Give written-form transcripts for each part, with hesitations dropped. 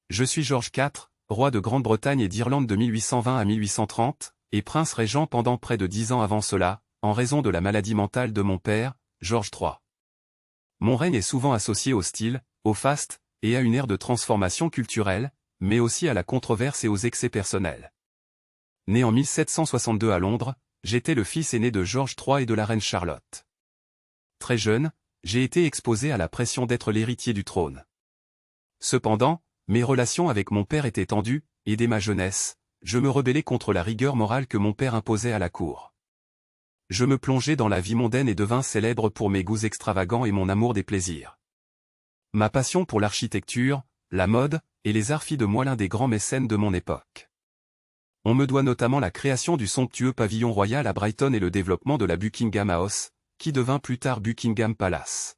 Je suis George IV, roi de Grande-Bretagne et d'Irlande de 1820 à 1830, et prince régent pendant près de 10 ans avant cela, en raison de la maladie mentale de mon père, George III. Mon règne est souvent associé au style, au faste, et à une ère de transformation culturelle, mais aussi à la controverse et aux excès personnels. Né en 1762 à Londres, j'étais le fils aîné de George III et de la reine Charlotte. Très jeune, j'ai été exposé à la pression d'être l'héritier du trône. Cependant, mes relations avec mon père étaient tendues, et dès ma jeunesse, je me rebellais contre la rigueur morale que mon père imposait à la cour. Je me plongeais dans la vie mondaine et devins célèbre pour mes goûts extravagants et mon amour des plaisirs. Ma passion pour l'architecture, la mode, et les arts fit de moi l'un des grands mécènes de mon époque. On me doit notamment la création du somptueux pavillon royal à Brighton et le développement de la Buckingham House, qui devint plus tard Buckingham Palace.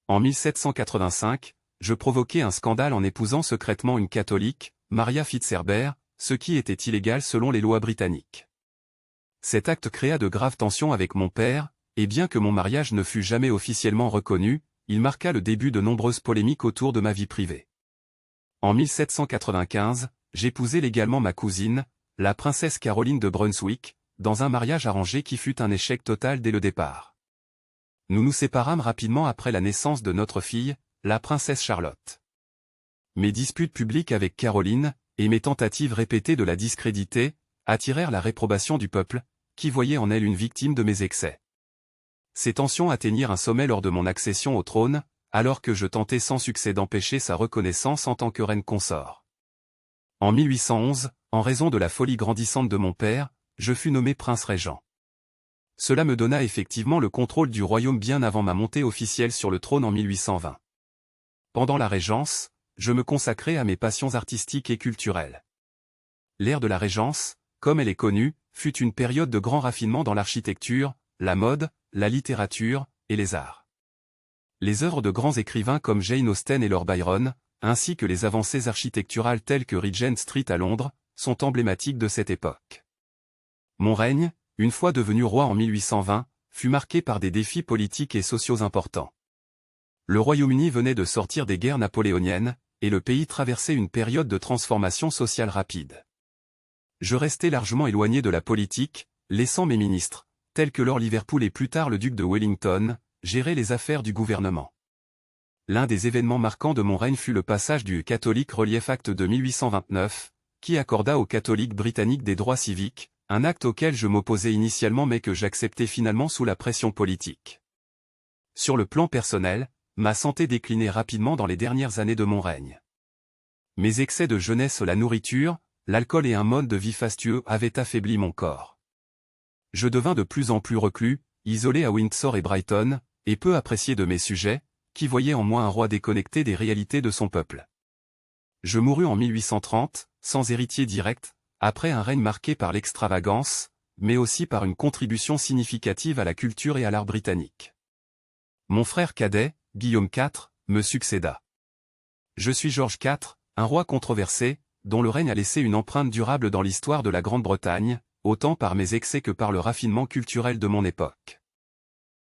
En 1785, je provoquai un scandale en épousant secrètement une catholique, Maria Fitzherbert, ce qui était illégal selon les lois britanniques. Cet acte créa de graves tensions avec mon père, et bien que mon mariage ne fût jamais officiellement reconnu, il marqua le début de nombreuses polémiques autour de ma vie privée. En 1795, j'épousai légalement ma cousine, la princesse Caroline de Brunswick, dans un mariage arrangé qui fut un échec total dès le départ. Nous nous séparâmes rapidement après la naissance de notre fille, la princesse Charlotte. Mes disputes publiques avec Caroline, et mes tentatives répétées de la discréditer, attirèrent la réprobation du peuple, qui voyait en elle une victime de mes excès. Ces tensions atteignirent un sommet lors de mon accession au trône, alors que je tentais sans succès d'empêcher sa reconnaissance en tant que reine consort. En 1811, en raison de la folie grandissante de mon père, je fus nommé prince régent. Cela me donna effectivement le contrôle du royaume bien avant ma montée officielle sur le trône en 1820. Pendant la régence, je me consacrai à mes passions artistiques et culturelles. L'ère de la régence, comme elle est connue, fut une période de grand raffinement dans l'architecture, la mode, la littérature, et les arts. Les œuvres de grands écrivains comme Jane Austen et Lord Byron, ainsi que les avancées architecturales telles que Regent Street à Londres, sont emblématiques de cette époque. Mon règne, une fois devenu roi en 1820, fut marqué par des défis politiques et sociaux importants. Le Royaume-Uni venait de sortir des guerres napoléoniennes, et le pays traversait une période de transformation sociale rapide. Je restais largement éloigné de la politique, laissant mes ministres, tels que Lord Liverpool et plus tard le duc de Wellington, gérer les affaires du gouvernement. L'un des événements marquants de mon règne fut le passage du Catholic Relief Act de 1829, qui accorda aux catholiques britanniques des droits civiques, un acte auquel je m'opposais initialement mais que j'acceptais finalement sous la pression politique. Sur le plan personnel, ma santé déclinait rapidement dans les dernières années de mon règne. Mes excès de jeunesse, la nourriture, l'alcool et un mode de vie fastueux avaient affaibli mon corps. Je devins de plus en plus reclus, isolé à Windsor et Brighton, et peu apprécié de mes sujets, qui voyaient en moi un roi déconnecté des réalités de son peuple. Je mourus en 1830, sans héritier direct, après un règne marqué par l'extravagance, mais aussi par une contribution significative à la culture et à l'art britannique. Mon frère cadet, Guillaume IV, me succéda. Je suis George IV, un roi controversé, dont le règne a laissé une empreinte durable dans l'histoire de la Grande-Bretagne, autant par mes excès que par le raffinement culturel de mon époque.